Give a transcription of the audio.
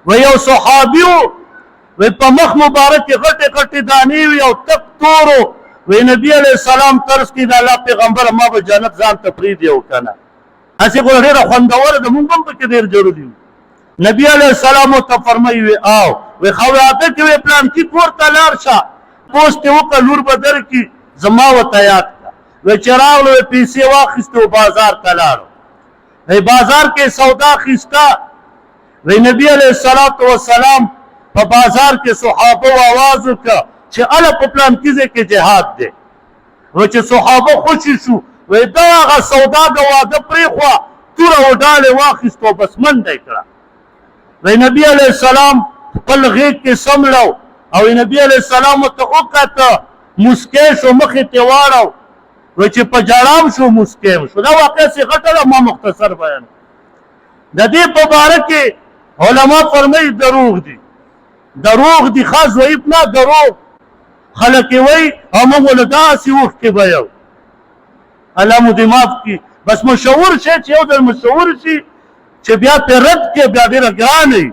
و یو صحابي وی په مخ مبارک کې غټې غټې دانې وي او تک تورو وی نبی علیه السلام طرز کې د الله پیغمبر ما به جنت ځان ته پرېږدي او که نه هسې خو ډېره خوندوره ده مونږ هم پکې ډېر جوړلي وو نبی علیه السلام ورته فرمایي وی او وی خو واده کې وی پلانکي کور ته لاړ شه پوسټ یې وکړه لور به درکړي زما ورته یاد کړه وی چې راغلو وی پیسې واخیستې بازار ته لاړو وی بازار کې سودا اخیسته وی نبی علیه السلام په بازار کې صحابه آواز وکړه چې اله په پلانکي ځای کې جهاد دی و چې صحابه خوشي شو وی دا هغه سودا د واده پرېښوه توره و ډالې واخیست او بس منډه یې کړه وی نبی علیه السلام خپل غېږ کې سملو او نبی علیه السلام ورته وکته مسکی شو مخې ته واړو و چې په ژړام شو مسکی شو دا واقعه سې غټه ده ما مختصر بیان د دې په باره کې علما فرمایي دروغ دي ښه ضعیف نه دروغ خلک یې وایي او موږ له داسې اوښکې به یو الله مو دې معاف کړي بس مشهور شی چې یو ځل مشهور شي چې بیا پرې رد کړي بیا ډېره ګرانه وي